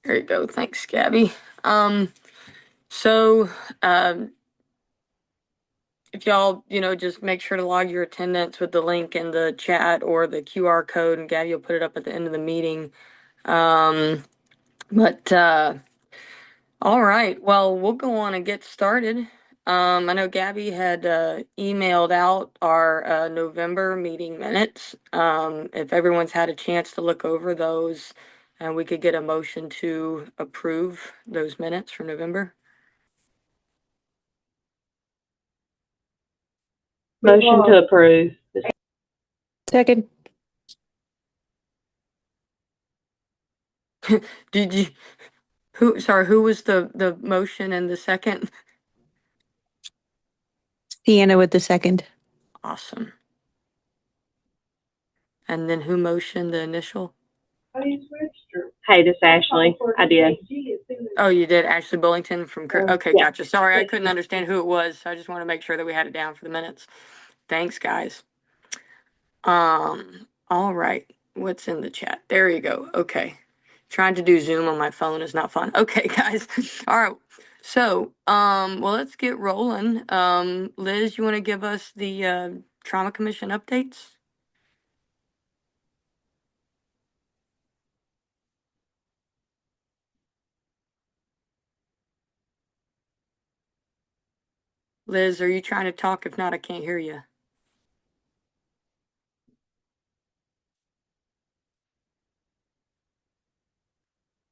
There you go. Thanks, Gabby. Um, so if y'all, just make sure to log your attendance with the link in the chat or the QR code, and Gabby will put it up at the end of the meeting. Um, but all right. Well, we'll go on and get started. I know Gabby had emailed out our November meeting minutes. If everyone's had a chance to look over those, and we could get a motion to approve those minutes for November. Motion to approve. Second. Did you, who was the motion and the second? Deanna with the second. Awesome. And then who motioned the initial? Hey, this is Ashley. I did. Oh, you did, Ashley Bullington from, okay, Yeah. gotcha. Sorry, I couldn't understand who it was. I just want to make sure that we had it down for the minutes. Thanks, guys. All right. What's in the chat? There you go. Okay. Trying to do Zoom on my phone is not fun. Okay, guys. All right. So, well, let's get rolling. Liz, you want to give us the Trauma Commission updates? Liz, are you trying to talk? If not, I can't hear you.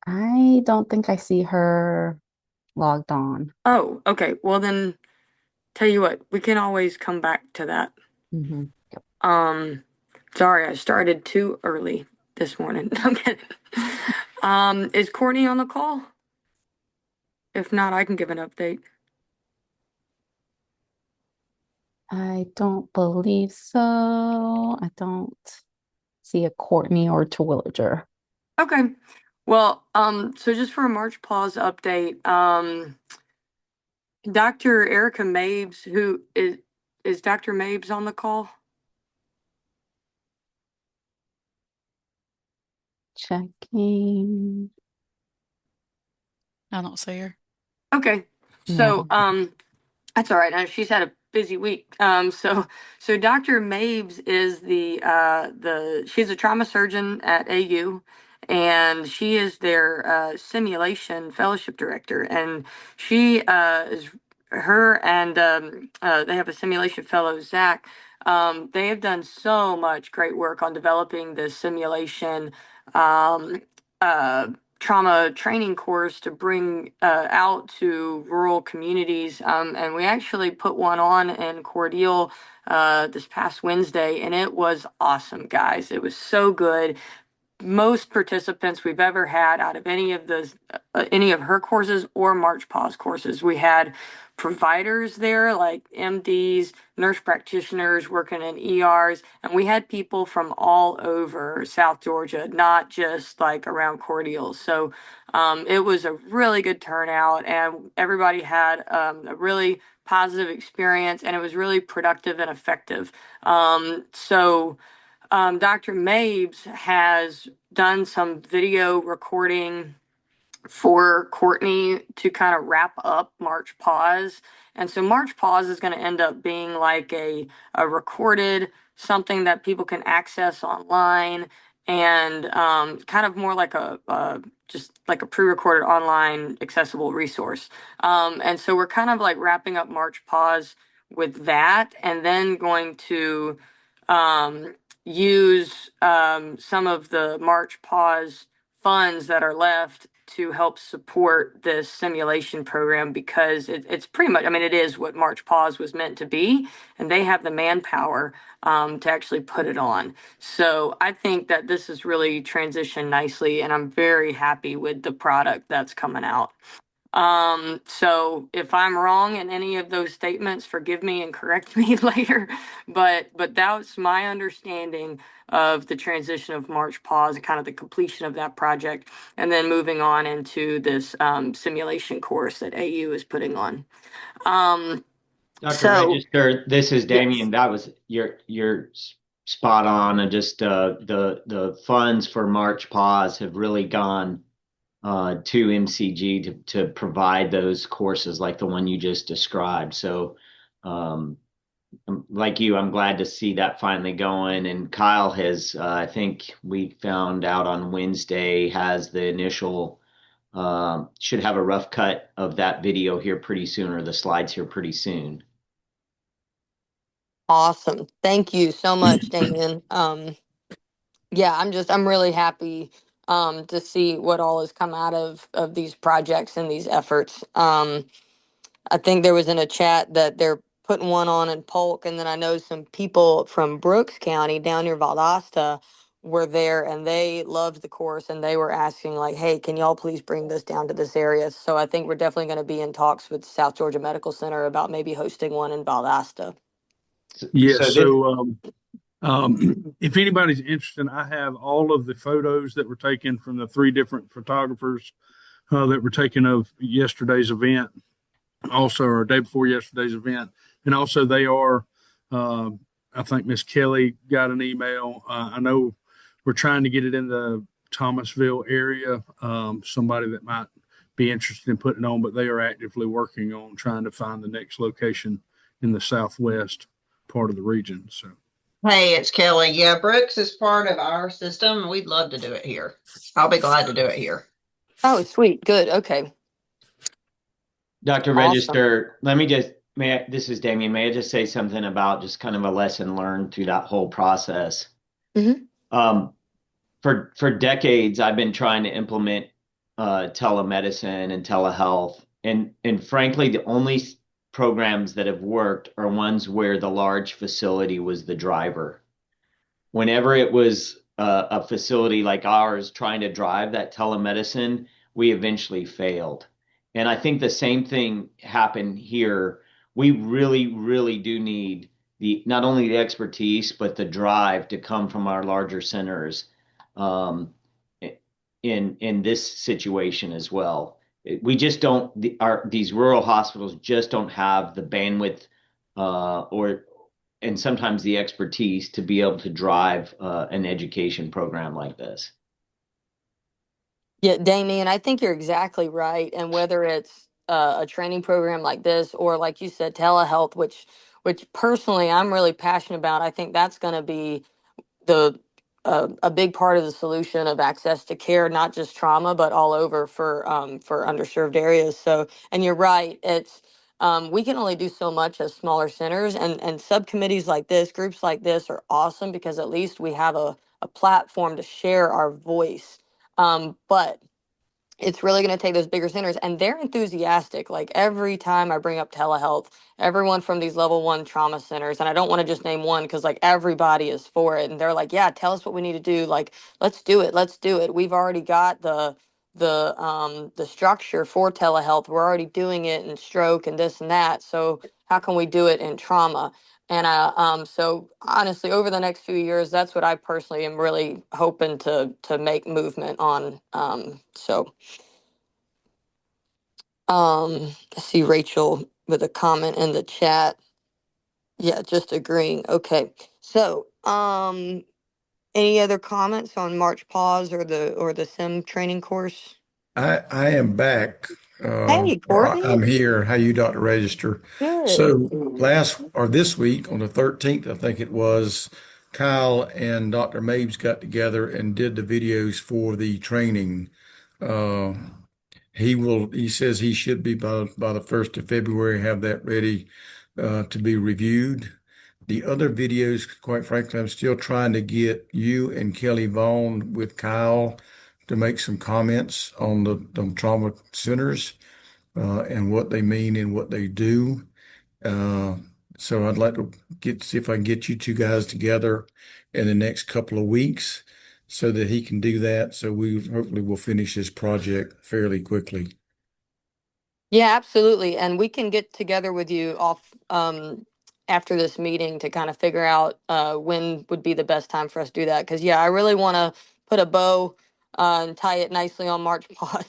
I don't think I see her logged on. Oh, okay. Well, then, tell you what, we can always come back to that. Mm-hmm. Sorry, I started too early this morning. I'm kidding. Is Courtney on the call? If not, I can give an update. I don't believe so. I don't see a Courtney or Terwilliger. Okay. Well, so just for a March pause update, Dr. Erica Mabes, who is Dr. Mabes on the call? Checking. I don't see her. Okay. So, that's all right. She's had a busy week. So Dr. Mabes is she's a trauma surgeon at AU, and she is their simulation fellowship director. And she is her and they have a simulation fellow, Zach. They have done so much great work on developing the simulation um, uh, trauma training course to bring out to rural communities. And we actually put one on in Cordele this past Wednesday, and it was awesome, guys. It was so good. Most participants we've ever had out of any of her courses or March Pause courses. We had providers there like MDs, nurse practitioners working in ERs, and we had people from all over South Georgia, not just like around Cordele. So it was a really good turnout, and everybody had a really positive experience, and it was really productive and effective. Dr. Mabes has done some video recording for Courtney to kind of wrap up March Pause. And so March Pause is going to end up being like a recorded something that people can access online, and kind of more like just like a pre-recorded online accessible resource. And so we're kind of like wrapping up March Pause with that, and then going to use some of the March Pause funds that are left to help support this simulation program, because it's pretty much, I mean, it is what March Pause was meant to be, and they have the manpower to actually put it on. So I think that this has really transitioned nicely, and I'm very happy with the product that's coming out. So if I'm wrong in any of those statements, forgive me and correct me later. But that's my understanding of the transition of March Pause and kind of the completion of that project, and then moving on into this simulation course that AU is putting on. Dr. Register, this is Damien. Yes. That was you're spot on, and just the funds for March Pause have really gone to MCG to provide those courses like the one you just described. So, like you, I'm glad to see that finally going. And Kyle has, I think we found out on Wednesday, has the initial, should have a rough cut of that video here pretty soon, or the slides here pretty soon. Awesome. Thank you so much, Damien. Yeah, I'm really happy to see what all has come out of these projects and these efforts. I think there was in a chat that they're putting one on in Polk, and then I know some people from Brooks County down near Valdosta were there, and they loved the course, and they were asking like, "Hey, can y'all please bring this down to this area?" So I think we're definitely going to be in talks with South Georgia Medical Center about maybe hosting one in Valdosta. Yes. So this- So, if anybody's interested, I have all of the photos that were taken from the 3 different photographers that were taken of yesterday's event, also, or day before yesterday's event. And also they are, I think Miss Kelly got an email. I know we're trying to get it in the Thomasville area. Somebody that might be interested in putting it on, but they are actively working on trying to find the next location in the southwest part of the region. So. Hey, it's Kelly. Yeah, Brooks is part of our system. We'd love to do it here. I'll be glad to do it here. Oh, sweet. Good. Okay. Dr. Awesome. Register, this is Damien. May I just say something about just kind of a lesson learned through that whole process? Mhm. For decades, I've been trying to implement telemedicine and telehealth, and frankly, the only programs that have worked are ones where the large facility was the driver. Whenever it was a facility like ours trying to drive that telemedicine, we eventually failed. And I think the same thing happened here. We really, really do need not only the expertise, but the drive to come from our larger centers in this situation as well. We just don't, these rural hospitals just don't have the bandwidth and sometimes the expertise to be able to drive an education program like this. Yeah, Damien, I think you're exactly right. And whether it's a training program like this or, like you said, telehealth, which personally I'm really passionate about, I think that's going to be the a big part of the solution of access to care, not just trauma, but all over for underserved areas. So, and you're right, it's we can only do so much as smaller centers, and subcommittees like this, groups like this, are awesome because at least we have a platform to share our voice. But it's really going to take those bigger centers, and they're enthusiastic. Like every time I bring up telehealth, everyone from these level 1 trauma centers, and I don't want to just name one because like everybody is for it, and they're like, yeah, tell us what we need to do. Like, let's do it. We've already got the structure for telehealth. We're already doing it in stroke and this and that. So how can we do it in trauma? And so honestly, over the next few years, that's what I personally am really hoping to make movement on. I see Rachel with a comment in the chat. Yeah, just agreeing. Okay. So, any other comments on March Pause or the SIM training course? I am back. Hey, Courtney. I'm here. How you, Dr. Register? Good. So this week on the 13th, I think it was, Kyle and Dr. Mabes got together and did the videos for the training. He says he should be by the 1st of February, have that ready to be reviewed. The other videos, quite frankly, I'm still trying to get you and Kelly Vaughn with Kyle to make some comments on the trauma centers and what they mean and what they do. So I'd like to see if I can get you 2 guys together in the next couple of weeks so that he can do that. So we hopefully will finish this project fairly quickly. Yeah, absolutely. And we can get together with you off after this meeting to kind of figure out when would be the best time for us to do that. Because, yeah, I really want to put a bow and tie it nicely on March Pod.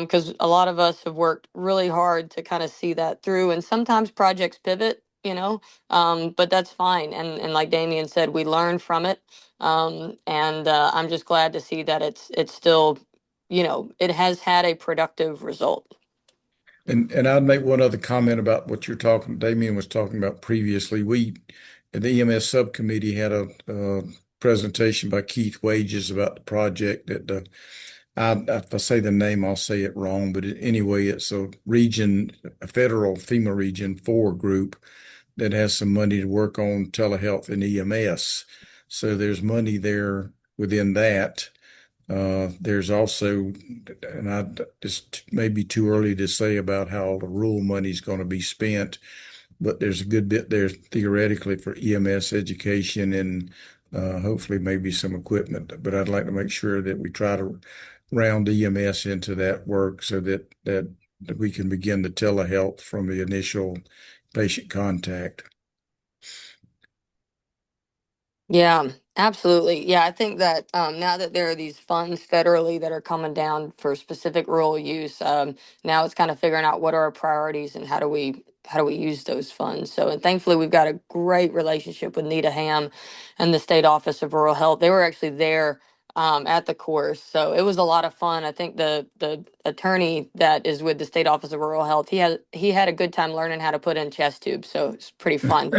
Because a lot of us have worked really hard to kind of see that through. And sometimes projects pivot, but that's fine. And like Damien said, we learn from it. And I'm just glad to see that it's still it has had a productive result. And I'd make one other comment about what Damien was talking about previously. We, at the EMS subcommittee, had a presentation by Keith Wages about the project that if I say the name, I'll say it wrong, but anyway, it's a federal FEMA Region 4 group that has some money to work on telehealth and EMS. So there's money there within that. There's also, and just maybe too early to say about how the rural money is going to be spent, but there's a good bit there theoretically for EMS education and hopefully maybe some equipment. But I'd like to make sure that we try to round EMS into that work so that we can begin the telehealth from the initial patient contact. Yeah, absolutely. Yeah, I think that now that there are these funds federally that are coming down for specific rural use, now it's kind of figuring out what are our priorities and how do we use those funds. So, and thankfully, we've got a great relationship with Nita Ham and the State Office of Rural Health. They were actually there at the course, so it was a lot of fun. I think the attorney that is with the State Office of Rural Health, he had a good time learning how to put in chest tubes, so it's pretty fun.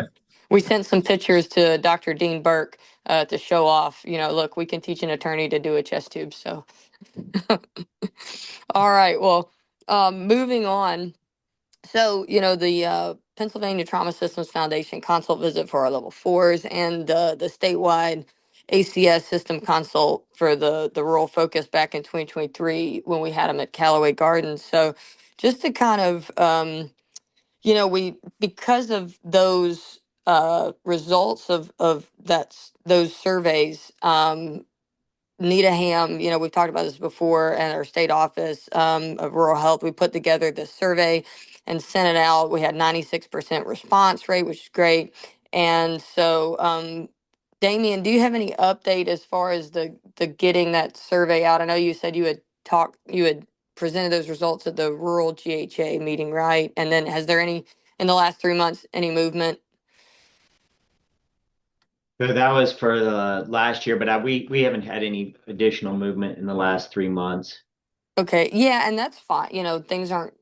We sent some pictures to Dr. Dean Burke to show off, look, we can teach an attorney to do a chest tube. So, all right. Well, moving on. So, the Pennsylvania Trauma Systems Foundation consult visit for our level 4s and the statewide ACS system consult for the rural focus back in 2023 when we had them at Callaway Gardens. So, just to kind of, because of those results of those surveys, Nita Ham, we've talked about this before, and our state office of rural health, we put together this survey and sent it out. We had 96% response rate, which is great. And so, Damien, do you have any update as far as the getting that survey out? I know you said you had presented those results at the rural GHA meeting, right? And then has there in the last 3 months, any movement? So that was for the last year, but we haven't had any additional movement in the last 3 months. Okay. Yeah. And that's fine. Things aren't,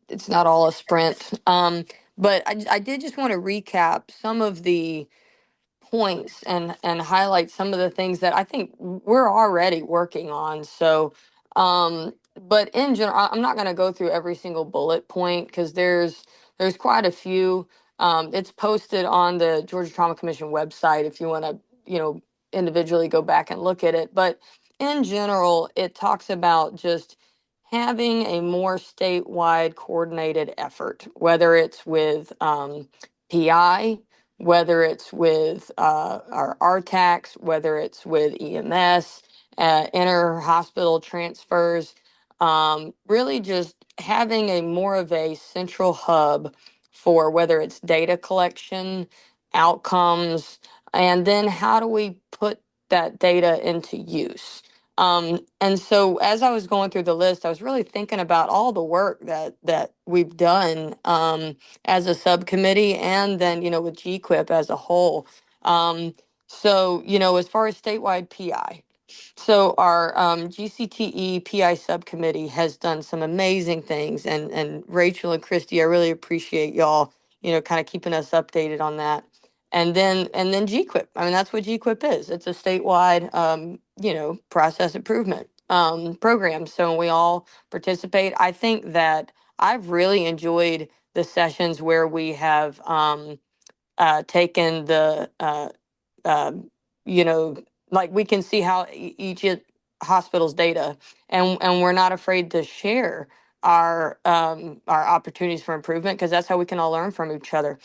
it's not all a sprint. But I did just want to recap some of the points and highlight some of the things that I think we're already working on. So, but in general, I'm not going to go through every single bullet point because there's quite a few. It's posted on the Georgia Trauma Commission website if you want to, individually go back and look at it. But in general, it talks about just having a more statewide coordinated effort, whether it's with PI, whether it's with our RTACs, whether it's with EMS, inter-hospital transfers, really just having a more of a central hub for whether it's data collection, outcomes, and then how do we put that data into use. And so as I was going through the list, I was really thinking about all the work that we've done as a subcommittee and then, with GQIP as a whole. So, as far as statewide PI, so our GCTE PI subcommittee has done some amazing things. And Rachel and Christy, I really appreciate y'all, kind of keeping us updated on that. And then GQIP. I mean, that's what GQIP is. It's a statewide, process improvement program. So we all participate. I think that I've really enjoyed the sessions where we have taken the, like we can see how each hospital's data, and we're not afraid to share our opportunities for improvement because that's how we can all learn from each other.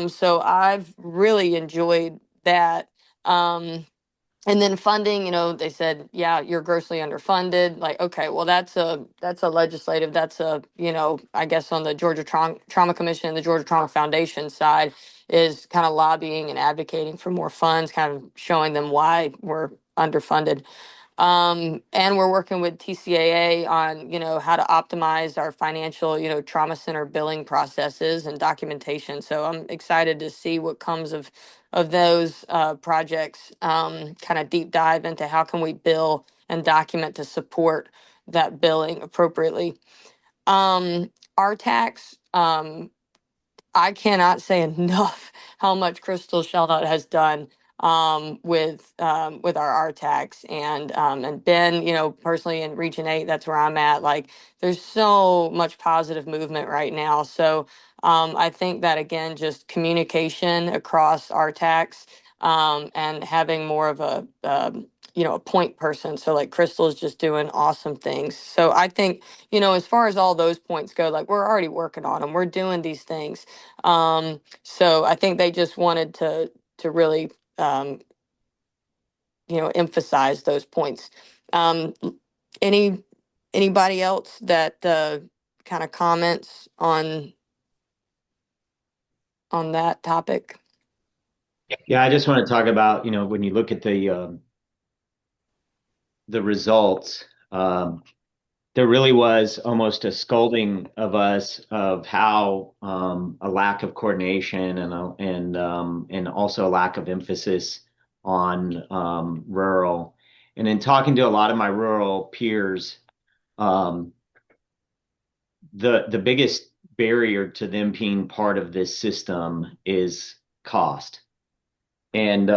So I've really enjoyed that. And then funding, they said, yeah, you're grossly underfunded. Like, okay, well, that's a legislative, I guess on the Georgia Trauma Commission and the Georgia Trauma Foundation side is kind of lobbying and advocating for more funds, kind of showing them why we're underfunded. And we're working with TCAA on, how to optimize our financial, trauma center billing processes and documentation. So I'm excited to see what comes of those projects, kind of deep dive into how can we bill and document to support that billing appropriately. Our tax, I cannot say enough how much Crystal Shelnut has done with our RTAX and Ben, personally in Region 8, that's where I'm at. Like there's so much positive movement right now. So I think that again, just communication across RTAX and having more of a point person. So like Crystal's just doing awesome things. So I think, as far as all those points go, like we're already working on them. We're doing these things. So I think they just wanted to really emphasize those points. Um, any anybody else that kind of comments on that topic? Yeah, I just want to talk about, when you look at the results, there really was almost a scolding of us of how a lack of coordination and also a lack of emphasis on rural. And in talking to a lot of my rural peers, the biggest barrier to them being part of this system is cost. And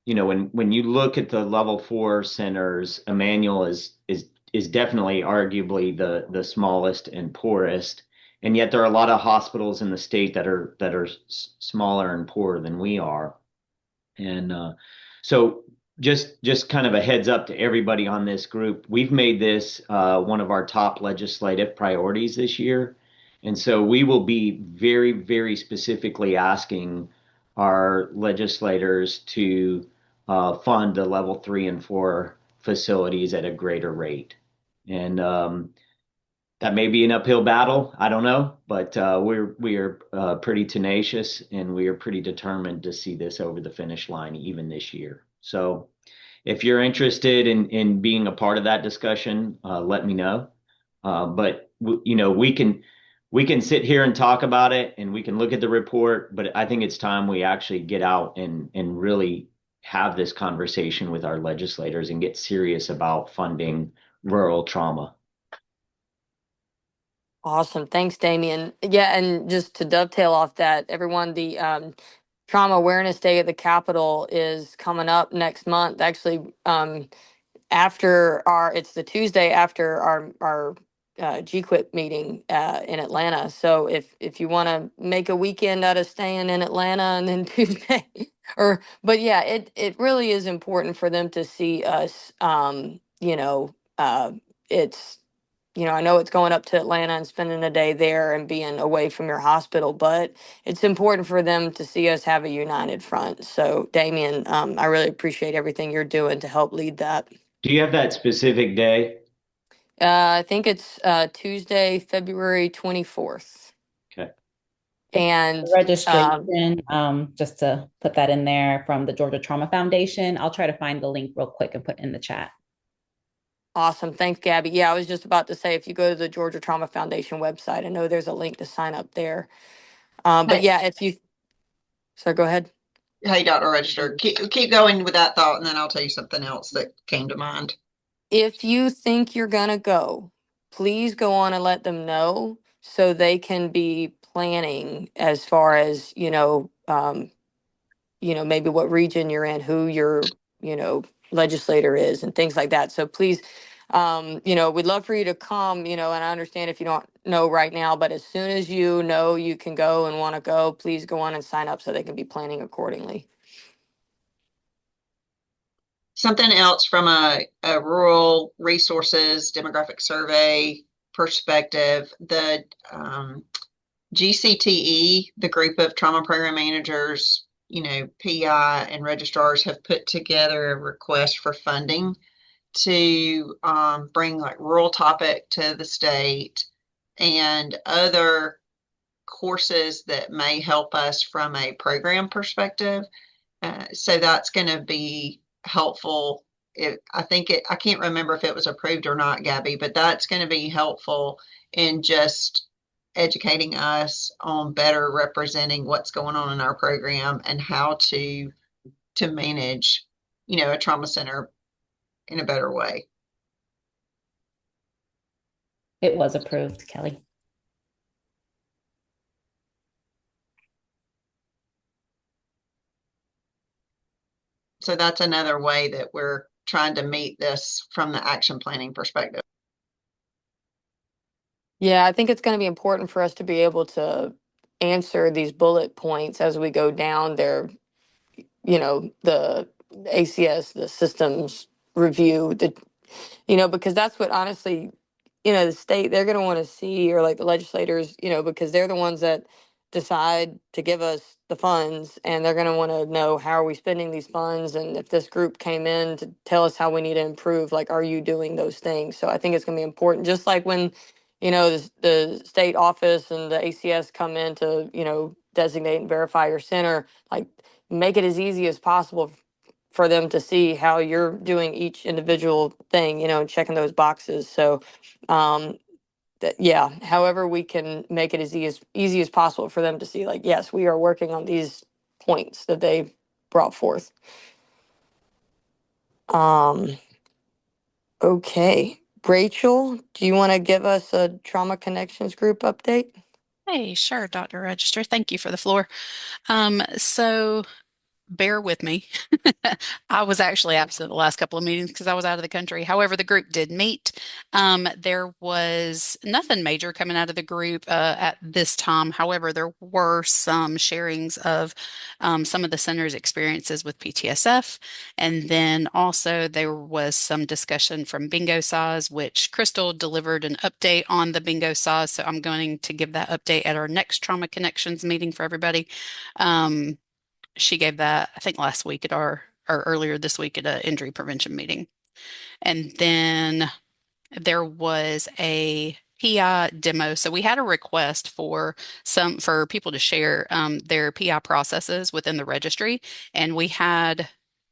when you look at the level 4 centers, Emmanuel is definitely arguably the smallest and poorest, and yet there are a lot of hospitals in the state that are smaller and poorer than we are. And so just kind of a heads up to everybody on this group, we've made this one of our top legislative priorities this year. And so we will be very, very specifically asking our legislators to fund the level 3 and 4 facilities at a greater rate. And that may be an uphill battle. I don't know, but we are pretty tenacious and we are pretty determined to see this over the finish line even this year. So if you're interested in being a part of that discussion, let me know. But we can sit here and talk about it and we can look at the report, but I think it's time we actually get out and really have this conversation with our legislators and get serious about funding rural trauma. Awesome. Thanks, Damien. Yeah, and just to dovetail off that, everyone, the Trauma Awareness Day at the Capitol is coming up next month. Actually, it's the Tuesday after our GQuIP meeting in Atlanta. So if you want to make a weekend out of staying in Atlanta and then Tuesday, but yeah, it really is important for them to see us. It's I know it's going up to Atlanta and spending a day there and being away from your hospital, but it's important for them to see us have a united front. So, Damien, I really appreciate everything you're doing to help lead that. Do you have that specific day? I think it's Tuesday, February 24th. Okay. And Registration, just to put that in there from the Georgia Trauma Foundation. I'll try to find the link real quick and put in the chat. Awesome. Thanks, Gabby. Yeah, I was just about to say, if you go to the Georgia Trauma Foundation website, I know there's a link to sign up there. But yeah, so go ahead. Hey, Dr. Register, keep going with that thought, and then I'll tell you something else that came to mind. If you think you're going to go, please go on and let them know so they can be planning as far as, maybe what region you're in, who your, legislator is and things like that. So please, we'd love for you to come, and I understand if you don't know right now, but as soon as you know you can go and want to go, please go on and sign up so they can be planning accordingly. Something else from a rural resources demographic survey perspective, the GCTE, the group of trauma program managers, PI and registrars have put together a request for funding to bring like rural topic to the state and other courses that may help us from a program perspective. So that's going to be helpful. I can't remember if it was approved or not, Gabby, but that's going to be helpful in just educating us on better representing what's going on in our program and how to manage, a trauma center in a better way. It was approved, Kelly. So that's another way that we're trying to meet this from the action planning perspective. Yeah, I think it's going to be important for us to be able to answer these bullet points as we go down there, the ACS, the systems review, because that's what honestly, the state, they're going to want to see, or like the legislators, because they're the ones that decide to give us the funds, and they're going to want to know, how are we spending these funds? And if this group came in to tell us how we need to improve, like, are you doing those things? So I think it's going to be important, just like when, the state office and the ACS come in to, designate and verify your center, like, make it as easy as possible for them to see how you're doing each individual thing, and checking those boxes. So, however we can make it as easy as possible for them to see, like, yes, we are working on these points that they brought forth. Okay. Rachel, do you want to give us a Trauma Connections group update? Hey, sure, Dr. Register. Thank you for the floor. So bear with me. I was actually absent the last couple of meetings because I was out of the country. However, the group did meet. There was nothing major coming out of the group at this time. However, there were some sharings of some of the center's experiences with PTSF. And then also there was some discussion from Bingo Size, which Crystal delivered an update on the Bingo Size. So I'm going to give that update at our next Trauma Connections meeting for everybody. She gave that, I think, last week at or earlier this week at an injury prevention meeting. And then there was a PI demo. So we had a request for people to share their PI processes within the registry, and we had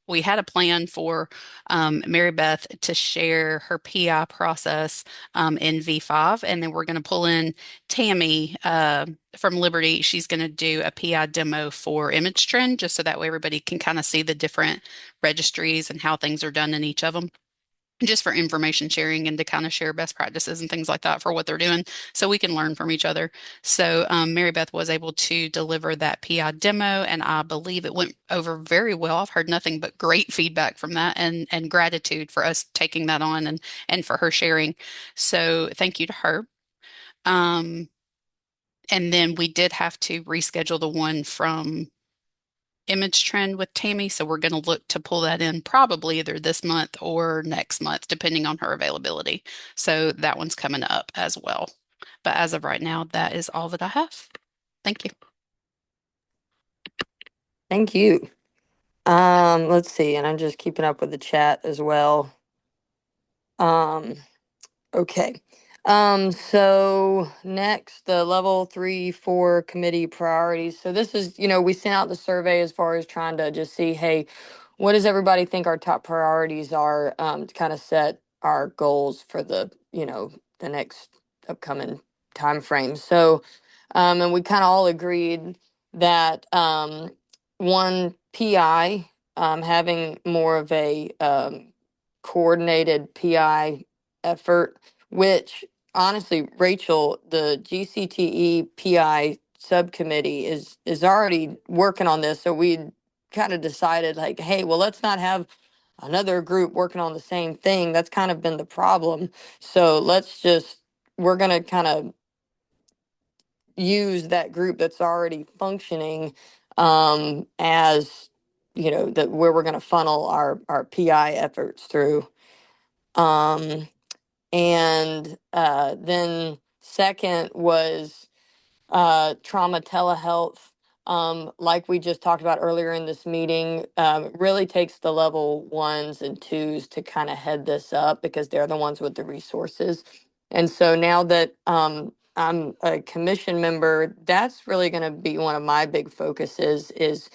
a plan for Mary Beth to share her PI process in V5, and then we're going to pull in Tammy from Liberty. She's going to do a PI demo for ImageTrend, just so that way everybody can kind of see the different registries and how things are done in each of them, just for information sharing and to kind of share best practices and things like that for what they're doing, so we can learn from each other. So Mary Beth was able to deliver that PI demo, and I believe it went over very well. I've heard nothing but great feedback from that, and gratitude for us taking that on, and for her sharing. So thank you to her. And then we did have to reschedule the one from ImageTrend with Tammy, so we're going to look to pull that in probably either this month or next month, depending on her availability. So that one's coming up as well. But as of right now, that is all that I have. Thank you. Thank you. Let's see, and I'm just keeping up with the chat as well. Okay. So next, the level 3-4 committee priorities. So this is, we sent out the survey as far as trying to just see, hey, what does everybody think our top priorities are, to kind of set our goals for the, the next upcoming time frame. So, and we kind of all agreed that, one, PI, having more of a, coordinated PI effort, which honestly, Rachel, the GCTE PI subcommittee is already working on this. So we kind of decided, like, hey, well, let's not have another group working on the same thing. That's kind of been the problem. So we're going to kind of use that group that's already functioning, as where we're going to funnel our PI efforts through. And then second was trauma telehealth. Like we just talked about earlier in this meeting, really takes the level 1s and 2s to kind of head this up, because they're the ones with the resources. And so now that I'm a commission member, that's really going to be one of my big focuses, is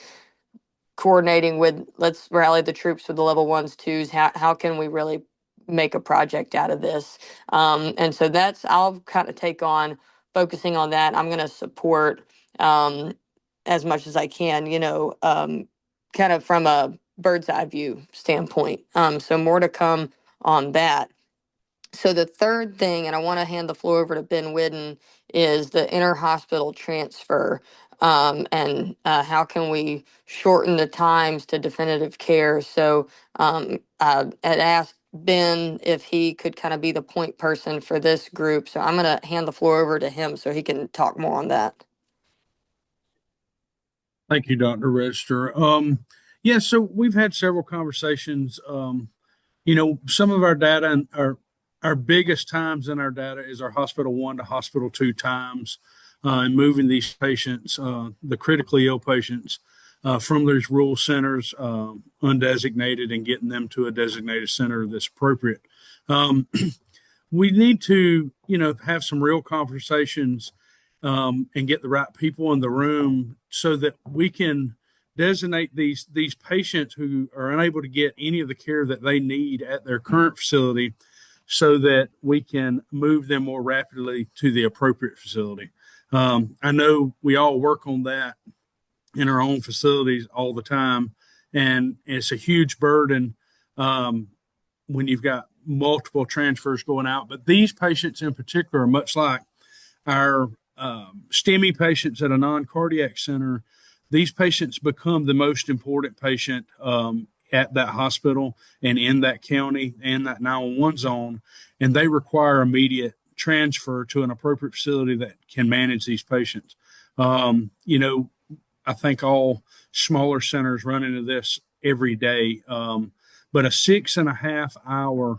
coordinating with, let's rally the troops with the level 1s, 2s. How can we really make a project out of this? And so I'll kind of take on focusing on that. I'm going to support as much as I can, kind of from a bird's eye view standpoint. So more to come on that. So the third thing, and I want to hand the floor over to Ben Whidden, is the inter-hospital transfer. How can we shorten the times to definitive care? So I had asked Ben if he could kind of be the point person for this group. So I'm going to hand the floor over to him so he can talk more on that. Thank you, Dr. Register. Yeah, so we've had several conversations. Some of our data and our biggest times in our data is our hospital 1 to hospital 2 times, and moving these patients, the critically ill patients, from those rural centers, undesignated, and getting them to a designated center that's appropriate. We need to, have some real conversations, and get the right people in the room so that we can designate these patients who are unable to get any of the care that they need at their current facility, so that we can move them more rapidly to the appropriate facility. I know we all work on that in our own facilities all the time, and it's a huge burden when you've got multiple transfers going out. But these patients in particular are much like our STEMI patients at a non-cardiac center. These patients become the most important patient at that hospital and in that county and that 911 zone, and they require immediate transfer to an appropriate facility that can manage these patients. I think all smaller centers run into this every day, but a 6.5 hour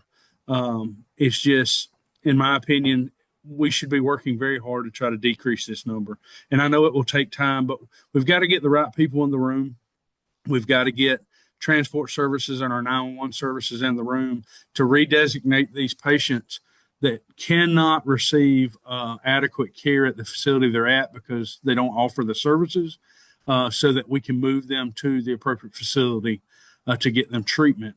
is just, in my opinion, we should be working very hard to try to decrease this number. And I know it will take time, but we've got to get the right people in the room. We've got to get transport services and our 911 services in the room to redesignate these patients that cannot receive adequate care at the facility they're at because they don't offer the services, so that we can move them to the appropriate facility to get them treatment.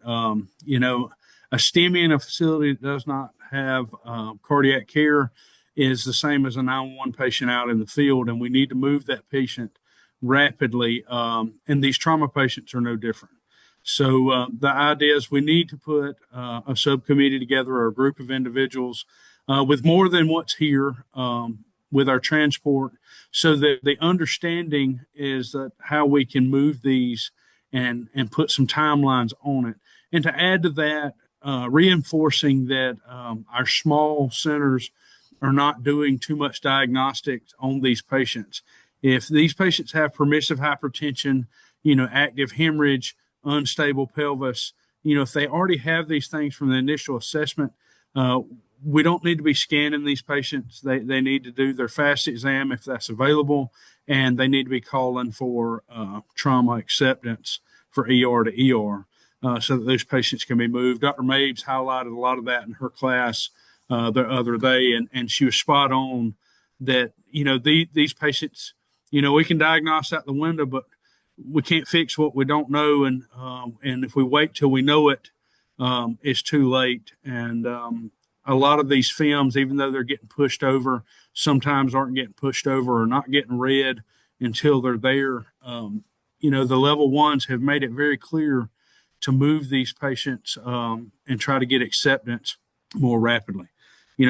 A STEMI in a facility that does not have cardiac care is the same as a 911 patient out in the field, and we need to move that patient rapidly. And these trauma patients are no different. So the idea is we need to put a subcommittee together, or a group of individuals with more than what's here with our transport, so that the understanding is that how we can move these and put some timelines on it. And to add to that, reinforcing that our small centers are not doing too much diagnostics on these patients. If these patients have permissive hypertension, active hemorrhage, unstable pelvis, if they already have these things from the initial assessment, we don't need to be scanning these patients. They need to do their FAST exam if that's available, and they need to be calling for trauma acceptance for ER to ER. So that those patients can be moved. Dr. Mabes highlighted a lot of that in her class the other day, and she was spot on that, these patients, we can diagnose out the window, but we can't fix what we don't know. And if we wait till we know it, it's too late. And a lot of these films, even though they're getting pushed over, sometimes aren't getting pushed over or not getting read until they're there. The level ones have made it very clear to move these patients and try to get acceptance more rapidly.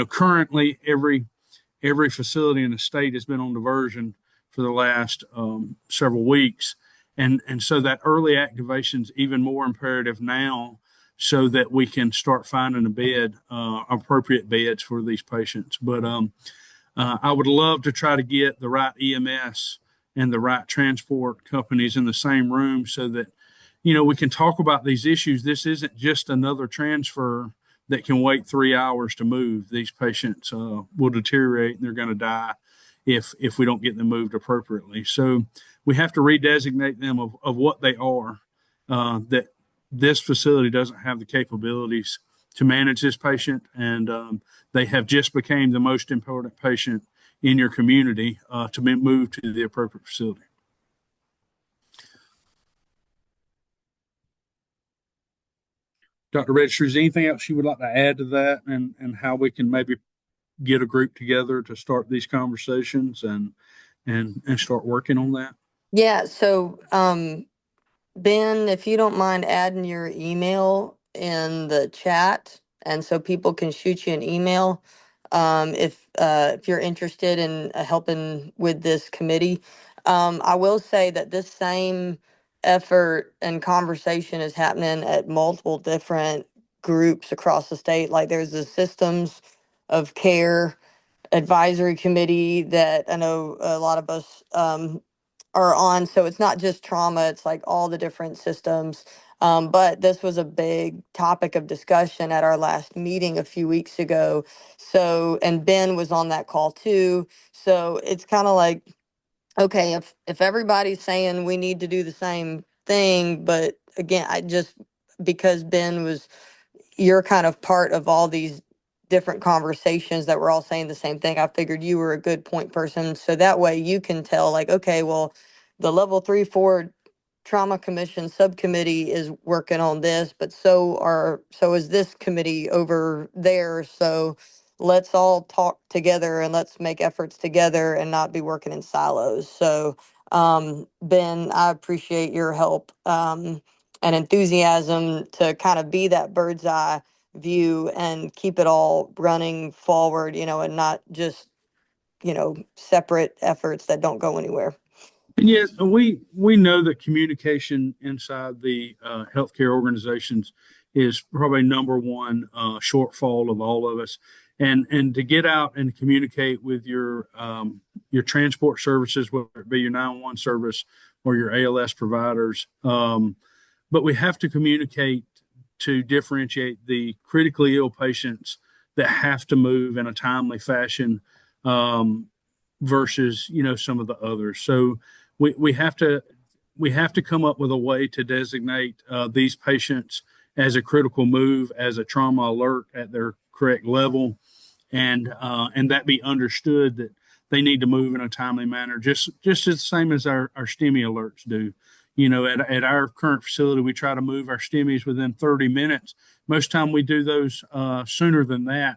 Currently every facility in the state has been on diversion for the last several weeks. And so that early activation is even more imperative now, so that we can start finding a bed, appropriate beds for these patients. But I would love to try to get the right EMS and the right transport companies in the same room, so that we can talk about these issues. This isn't just another transfer that can wait 3 hours to move. These patients will deteriorate and they're going to die if we don't get them moved appropriately. So we have to redesignate them of what they are, that this facility doesn't have the capabilities to manage this patient, and they have just became the most important patient in your community to be moved to the appropriate facility. Dr. Register, is there anything else you would like to add to that, and how we can maybe get a group together to start these conversations and start working on that? Yeah. So, Ben, if you don't mind adding your email in the chat, and so people can shoot you an email if you're interested in helping with this committee. I will say that this same effort and conversation is happening at multiple different groups across the state. Like there's the Systems of Care Advisory Committee that I know a lot of us are on. So it's not just trauma, it's like all the different systems. But this was a big topic of discussion at our last meeting a few weeks ago. So, and Ben was on that call too. So it's kind of like, okay, if everybody's saying we need to do the same thing, but again, I just, because Ben was, you're kind of part of all these different conversations that we're all saying the same thing. I figured you were a good point person. So that way you can tell like, okay, well, the level 3-4 trauma commission subcommittee is working on this, but so is this committee over there. So let's all talk together and let's make efforts together and not be working in silos. So Ben, I appreciate your help and enthusiasm to kind of be that bird's eye view and keep it all running forward, and not just, separate efforts that don't go anywhere. And yes, we know that communication inside the healthcare organizations is probably number one shortfall of all of us. And to get out and communicate with your transport services, whether it be your 911 service or your ALS providers, but we have to communicate to differentiate the critically ill patients that have to move in a timely fashion versus some of the others. So we have to come up with a way to designate these patients as a critical move, as a trauma alert at their correct level, and that be understood that they need to move in a timely manner, just the same as our STEMI alerts do. At our current facility, we try to move our STEMIs within 30 minutes. Most time we do those sooner than that.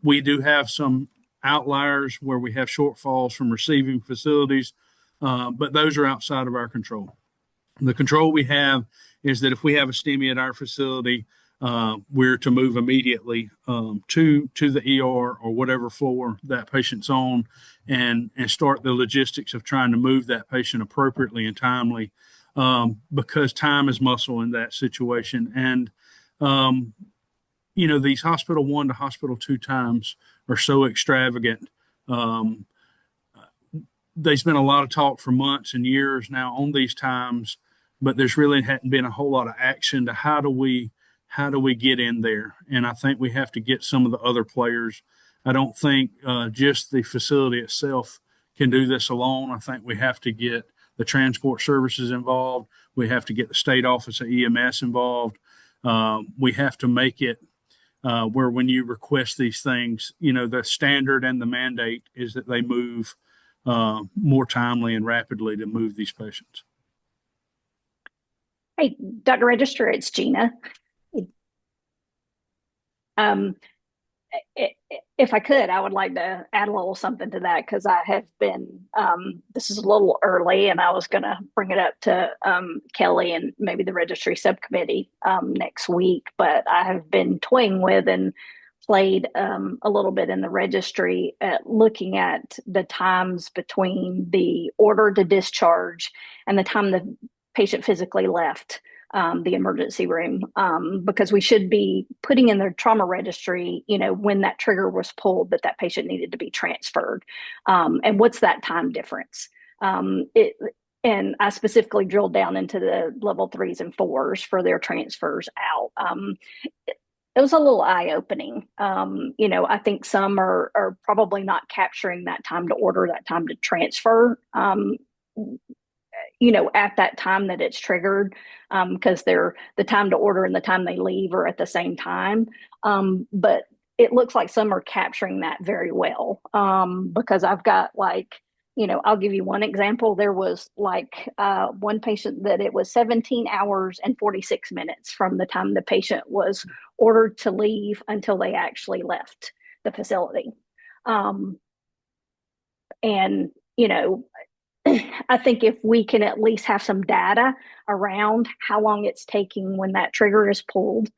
We do have some outliers where we have shortfalls from receiving facilities, but those are outside of our control. The control we have is that if we have a STEMI at our facility, we're to move immediately to the ER or whatever floor that patient's on, and start the logistics of trying to move that patient appropriately and timely, because time is muscle in that situation. And these hospital 1 to hospital 2 times are so extravagant. There's been a lot of talk for months and years now on these times, but there's really hadn't been a whole lot of action to how do we get in there. And I think we have to get some of the other players. I don't think just the facility itself can do this alone. I think we have to get the transport services involved. We have to get the state office of EMS involved. We have to make it where when you request these things, the standard and the mandate is that they move more timely and rapidly to move these patients. Hey, Dr. Register, it's Gina. If I could, I would like to add a little something to that, because I have been, this is a little early, and I was going to bring it up to Kelly and maybe the registry subcommittee next week, but I have been toying with and played a little bit in the registry at looking at the times between the order to discharge and the time the patient physically left the emergency room, because we should be putting in the trauma registry, when that trigger was pulled, that patient needed to be transferred. And what's that time difference? And I specifically drilled down into the level 3s and 4s for their transfers out. It was a little eye-opening. I think some are probably not capturing that time to order, that time to transfer, at that time that it's triggered, because they're the time to order and the time they leave are at the same time. But it looks like some are capturing that very well, because I've got I'll give you one example. There was one patient that it was 17 hours and 46 minutes from the time the patient was ordered to leave until they actually left the facility. And, I think if we can at least have some data around how long it's taking when that trigger is pulled,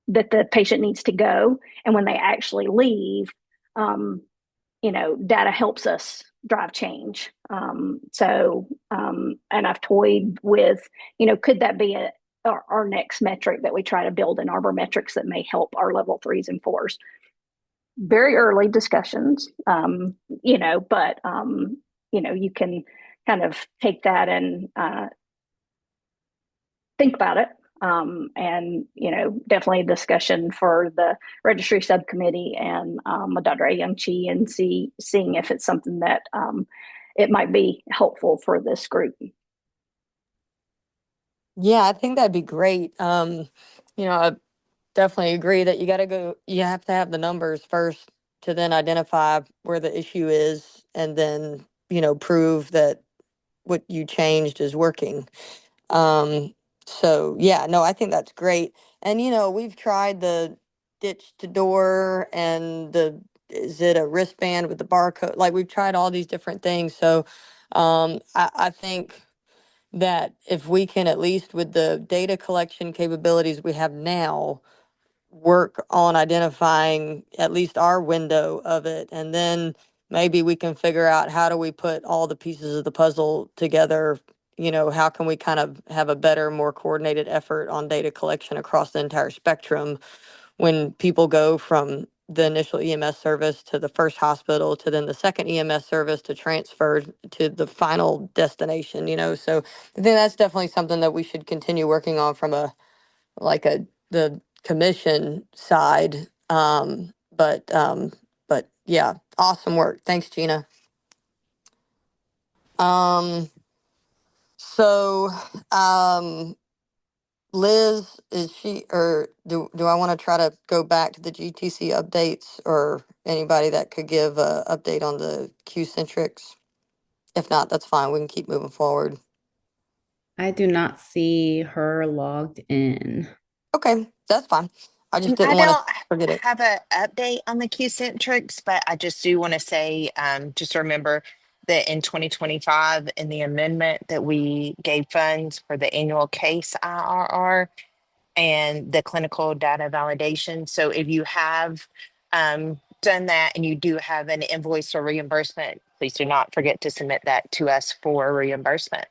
that the patient needs to go, and when they actually leave, data helps us drive change. And I've toyed with, could that be our next metric that we try to build in Arbor Metrics that may help our level 3s and 4s? Very early discussions, but you can kind of take that and think about it. And definitely a discussion for the registry subcommittee and with Dr. Young-Chi, and seeing if it's something that it might be helpful for this group. Yeah, I think that'd be great. I definitely agree that you have to have the numbers first to then identify where the issue is, and then, prove that what you changed is working. So yeah, no, I think that's great. And we've tried the ditch to door and is it a wristband with the barcode? Like, we've tried all these different things. So I think that if we can, at least with the data collection capabilities we have now, work on identifying at least our window of it, and then maybe we can figure out how do we put all the pieces of the puzzle together. How can we kind of have a better, more coordinated effort on data collection across the entire spectrum when people go from the initial EMS service to the first hospital to then the second EMS service to transfer to the final destination. So I think that's definitely something that we should continue working on from the commission side. But yeah, awesome work. Thanks, Gina. So, Liz, do I want to try to go back to the GTC updates, or anybody that could give a update on the Q-Centrics? If not, that's fine. We can keep moving forward. I do not see her logged in. Okay, that's fine. I just And didn't I want to don't forget it. have an update on the Q-Centrics, but I just do want to say, just remember that in 2025, in the amendment that we gave funds for the annual case IRR and the clinical data validation. So if you have done that and you do have an invoice or reimbursement, please do not forget to submit that to us for reimbursement.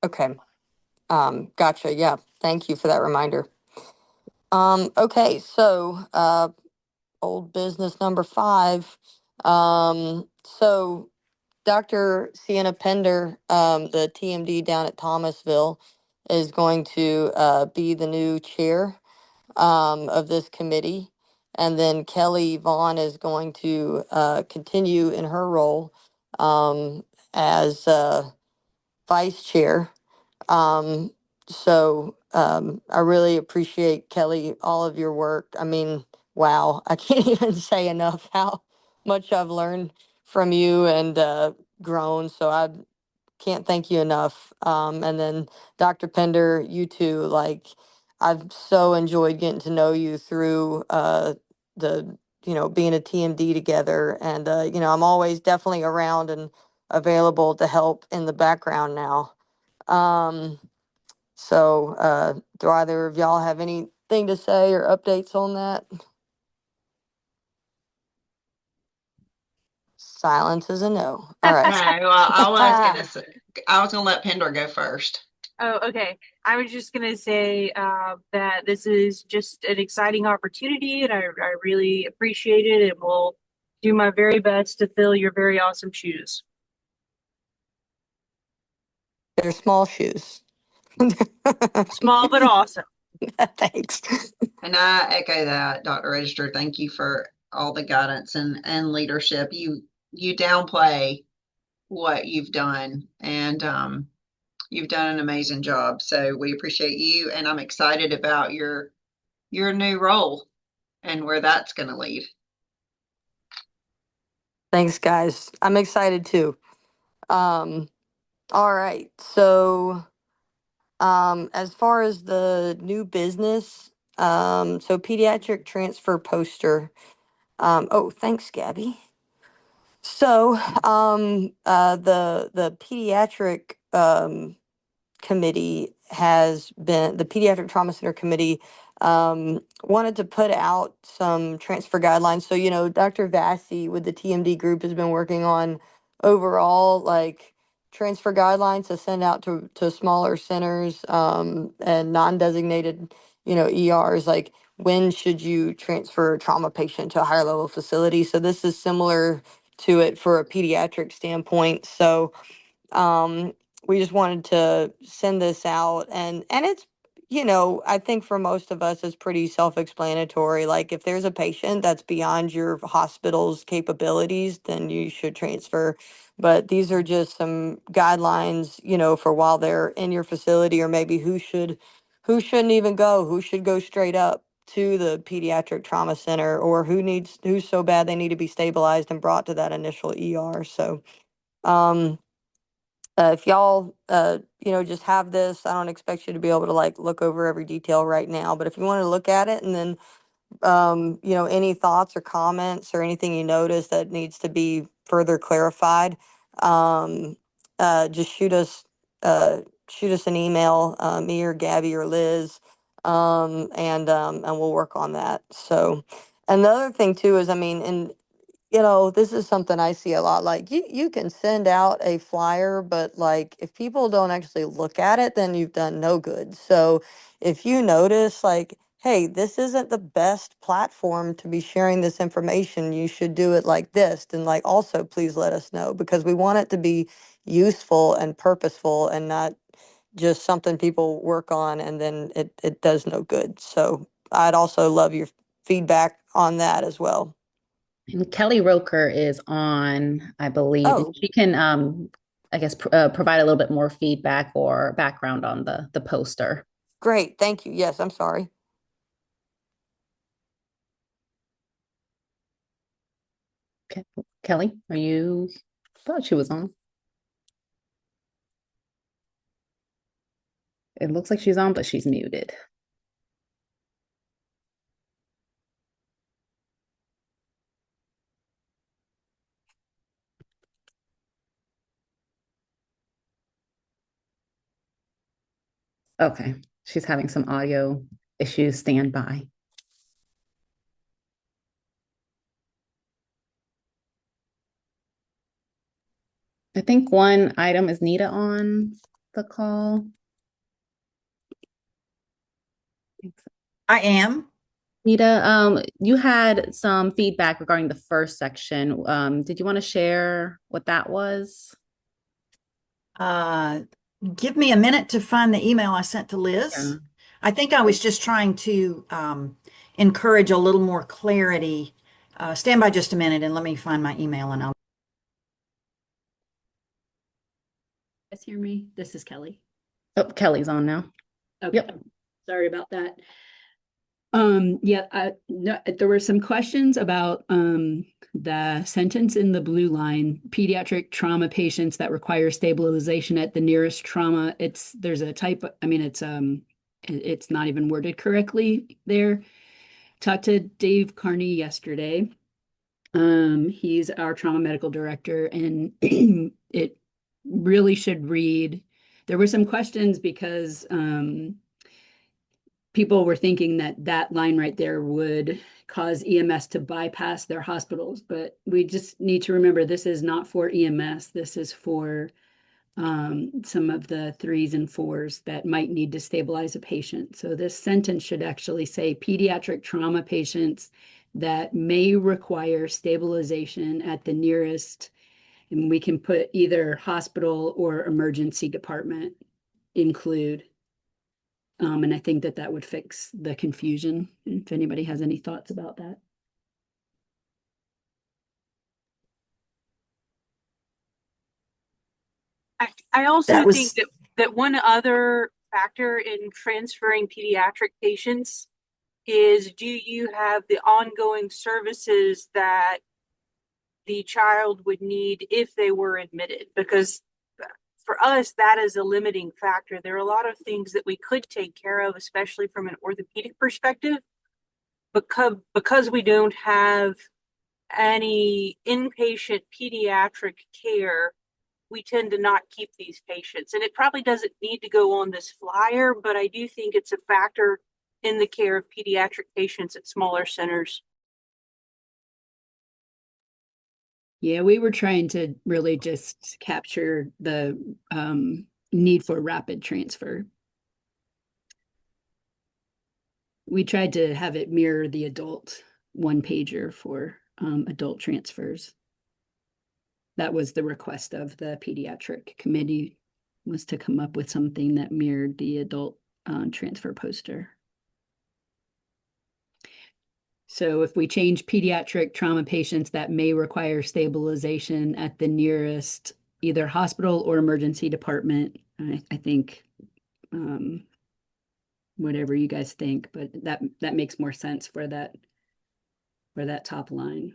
Okay. Gotcha. Yeah. Thank you for that reminder. Okay. So, old business number 5. So Dr. Sienna Pender, the TMD down at Thomasville, is going to be the new chair of this committee. And then Kelly Vaughn is going to continue in her role as vice chair. I really appreciate, Kelly, all of your work. I mean, wow, I can't even say enough how much I've learned from you and grown. So I can't thank you enough. And then Dr. Pender, you too. Like, I've so enjoyed getting to know you through being a TMD together. And I'm always definitely around and available to help in the background now. Do either of y'all have anything to say or updates on that? Silence is a no. All No, right. I was gonna let Pender go first. Oh, okay. I was just going to say that this is just an exciting opportunity, and I really appreciate it, and will do my very best to fill your very awesome shoes. They're small shoes. Small but awesome. Thanks. And I echo that, Dr. Register. Thank you for all the guidance and leadership. You downplay what you've done, and you've done an amazing job. So we appreciate you, and I'm excited about your new role and where that's going to lead. Thanks, guys. I'm excited too. All right. So, as far as the new business, so pediatric transfer poster. Thanks, Gabby. So, the pediatric committee has been, the Pediatric Trauma Center Committee wanted to put out some transfer guidelines. So, Dr. Vassy with the TMD group has been working on overall like transfer guidelines to send out to smaller centers and non-designated, ERs, like when should you transfer a trauma patient to a higher level facility. So this is similar to it for a pediatric standpoint. So we just wanted to send this out, and it's, I think for most of us it's pretty self-explanatory. Like if there's a patient that's beyond your hospital's capabilities, then you should transfer. But these are just some guidelines, for while they're in your facility, or maybe who shouldn't even go, who should go straight up to the pediatric trauma center, or who's so bad they need to be stabilized and brought to that initial ER. So um if y'all, just have this, I don't expect you to be able to like look over every detail right now, but if you want to look at it and then, any thoughts or comments or anything you notice that needs to be further clarified, just shoot us an email, me or Gabby or Liz, and we'll work on that. So, and the other thing too is, I mean, and this is something I see a lot. Like you can send out a flyer, but like if people don't actually look at it, then you've done no good. So if you notice like, hey, this isn't the best platform to be sharing this information, you should do it like this. Then like also please let us know, because we want it to be useful and purposeful and not just something people work on and then it does no good. So I'd also love your feedback on that as well. And Kelly Roker is on, I believe, and Oh, she can, I guess, provide a little bit more feedback or background on the poster. great. Thank you. Yes, I'm sorry. Kelly, are you? I thought she was on. It looks like she's on, but she's muted. Okay, she's having some audio issues. Stand by. I think one item is Nita on the call. I am. Nita, you had some feedback regarding the first section. Did you want to share what that was? Give me a minute to find the email I sent to Liz. Yeah. I think I was just trying to encourage a little more clarity. Stand by just a minute and let me find my email and I'll. Guys hear me? This is Kelly. Oh, Kelly's on now. Okay. Yep. Sorry about that. No, there were some questions about the sentence in the blue line, pediatric trauma patients that require stabilization at the nearest trauma. There's a type, I mean, it's not even worded correctly there. Talked to Dave Carney yesterday. He's our trauma medical director, and it really should read. There were some questions because people were thinking that line right there would cause EMS to bypass their hospitals, but we just need to remember this is not for EMS. This is for some of the 3s and 4s that might need to stabilize a patient. So this sentence should actually say pediatric trauma patients that may require stabilization at the nearest, and we can put either hospital or emergency department include. And I think that would fix the confusion, if anybody has any thoughts about that. I also That was- think that one other factor in transferring pediatric patients is, do you have the ongoing services that the child would need if they were admitted? Because for us, that is a limiting factor. There are a lot of things that we could take care of, especially from an orthopedic perspective, because we don't have any inpatient pediatric care. we tend to not keep these patients. And it probably doesn't need to go on this flyer, but I do think it's a factor in the care of pediatric patients at smaller centers. Yeah, we were trying to really just capture the need for rapid transfer. We tried to have it mirror the adult one pager for adult transfers. That was the request of the pediatric committee, was to come up with something that mirrored the adult transfer poster. So if we change pediatric trauma patients that may require stabilization at the nearest either hospital or emergency department, I think whatever you guys think, but that makes more sense for that top line.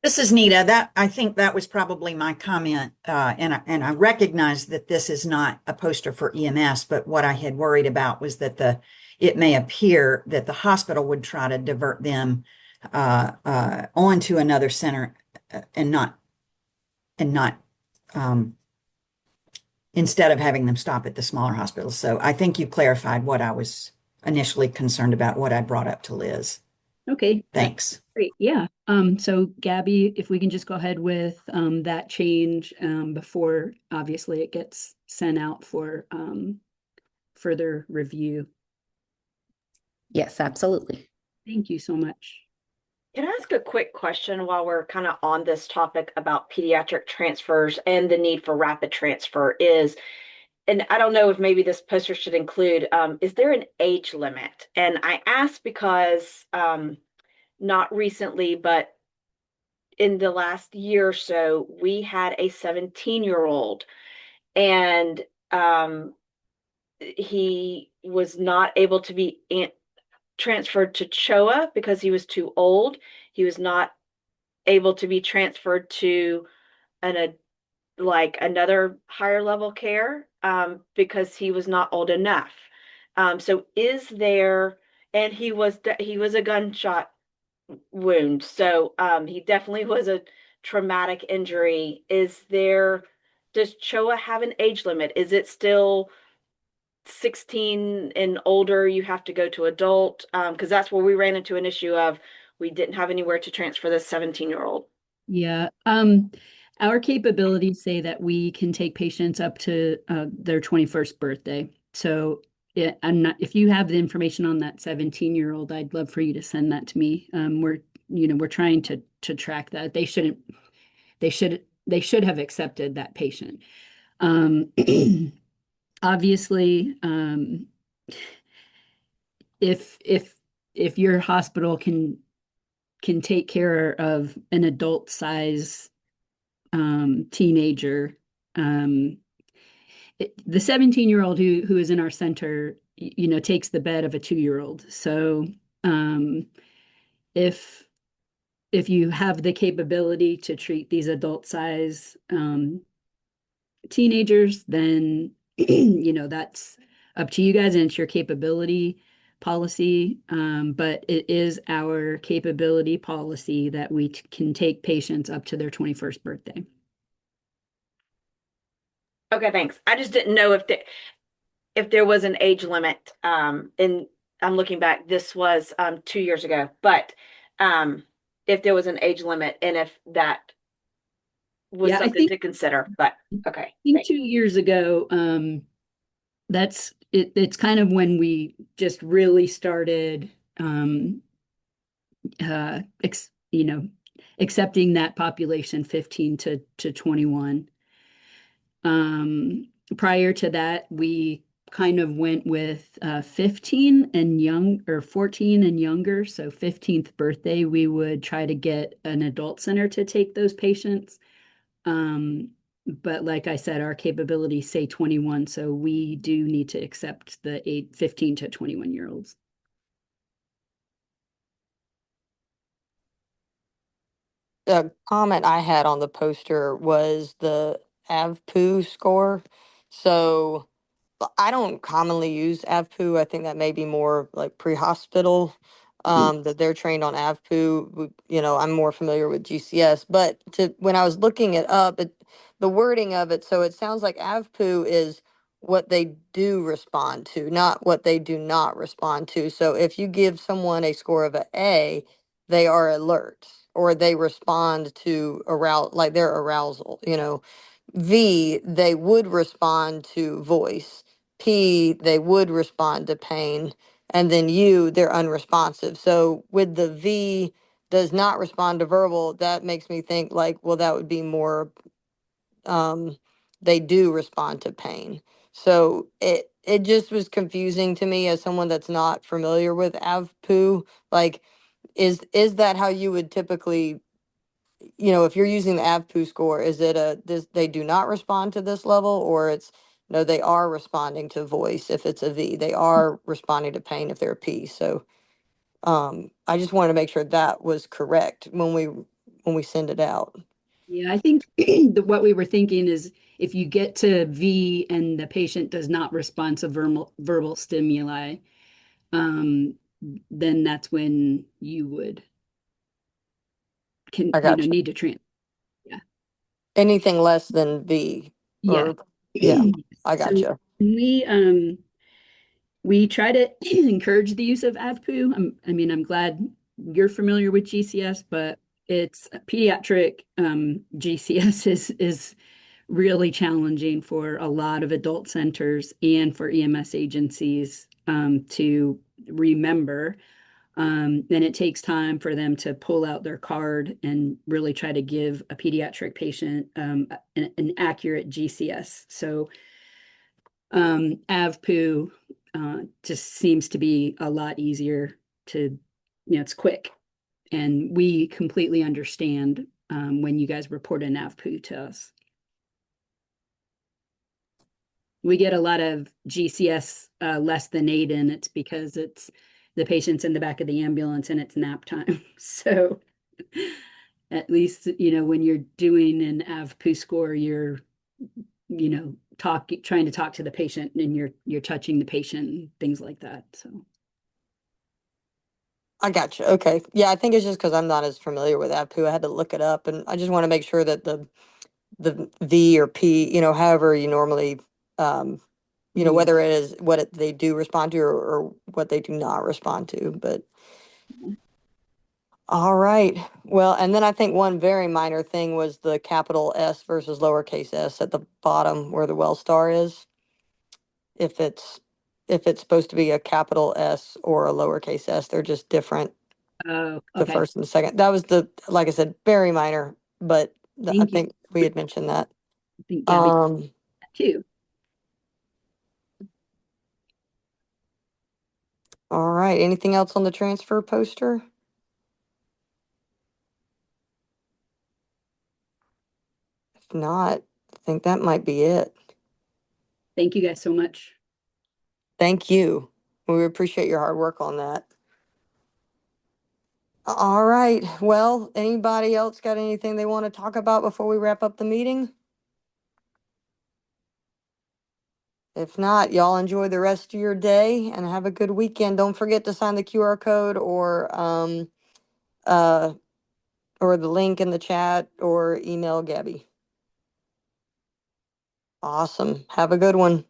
This is Nita. I think that was probably my comment, and I recognize that this is not a poster for EMS, but what I had worried about was that it may appear that the hospital would try to divert them onto another center and not instead of having them stop at the smaller hospitals. So I think you clarified what I was initially concerned about, what I brought up to Liz. Okay. Thanks. Great. Yeah. So Gabby, if we can just go ahead with that change before obviously it gets sent out for further review. Yes, absolutely. Thank you so much. Can I ask a quick question while we're kind of on this topic about pediatric transfers and the need for rapid transfer and I don't know if maybe this poster should include, is there an age limit? And I ask because not recently, but in the last year or so, we had a 17-year-old and he was not able to be transferred to CHOA because he was too old. He was not able to be transferred to another higher level care because he was not old enough. So is there, and he was a gunshot wound. So he definitely was a traumatic injury. Does CHOA have an age limit? Is it still 16 and older, you have to go to adult? Because that's where we ran into an issue of we didn't have anywhere to transfer this 17-year-old. Yeah. Our capabilities say that we can take patients up to their 21st birthday. So if you have the information on that 17-year-old, I'd love for you to send that to me. We're trying to track that. They should have accepted that patient. Obviously, if your hospital can take care of an adult size teenager, the 17-year-old who is in our center, takes the bed of a 2-year-old. So if you have the capability to treat these adult size teenagers, then that's up to you guys and it's your capability policy. But it is our capability policy that we can take patients up to their 21st birthday. Okay, thanks. I just didn't know if there was an age limit. And I'm looking back, this was 2 years ago, but if there was an age limit and if that was something to consider, but okay. I think 2 years ago, it's kind of when we just really started, accepting that population 15 to 21. Prior to that, we kind of went with 15 and 14 and younger. So 15th birthday, we would try to get an adult center to take those patients. But like I said, our capabilities say 21, so we do need to accept the 15 to 21-year-olds. The comment I had on the poster was the AVPU score. So I don't commonly use AVPU. I think that may be more like pre-hospital, that they're trained on AVPU. I'm more familiar with GCS. But when I was looking it up, the wording of it. So it sounds like AVPU is what they do respond to, not what they do not respond to. So if you give someone a score of an A, they are alert or they respond to like their arousal, you know. V, they would respond to voice. P, they would respond to pain. And then U, they're unresponsive. So with the V does not respond to verbal, that makes me think like, well, that would be more, they do respond to pain. So it just was confusing to me as someone that's not familiar with AVPU. Like, is that how you would typically, you know, if you're using the AVPU score, is it they do not respond to this level, or it's no, they are responding to voice if it's a V, they are responding to pain if they're a P. So I just wanted to make sure that was correct when we send it out. Yeah, I think what we were thinking is if you get to V and the patient does not respond to verbal stimuli, then that's when you would I got you. need to train. Yeah. Anything less than V. Yeah. Yeah, I got So you. we try to encourage the use of AVPU. I'm glad you're familiar with GCS, but it's pediatric GCS is really challenging for a lot of adult centers and for EMS agencies to remember. And it takes time for them to pull out their card and really try to give a pediatric patient an accurate GCS. So AVPU just seems to be a lot easier to, it's quick. And we completely understand when you guys report an AVPU to us. We get a lot of GCS less than 8 in. It's because it's the patient's in the back of the ambulance and it's nap time. So at least, when you're doing an AVPU score, you're, trying to talk to the patient and you're touching the patient and things like that. So I got you. Okay. Yeah, I think it's just because I'm not as familiar with AVPU. I had to look it up, and I just want to make sure that the V or P, however you normally, whether it is what they do respond to or what they do not respond to. But all right. Well, and then I think one very minor thing was the capital S versus lowercase s at the bottom where the well star is. If it's supposed to be a capital S or a lowercase s, they're just different. Oh, The okay. first and the second. That was like I said, very minor, but I Thank you. think we had mentioned that. I think Gabby too. All right. Anything else on the transfer poster? If not, I think that might be it. Thank you guys so much. Thank you. We appreciate your hard work on that. All right. Well, anybody else got anything they want to talk about before we wrap up the meeting? If not, y'all enjoy the rest of your day and have a good weekend. Don't forget to sign the QR code or the link in the chat or email Gabby. Awesome. Have a good one.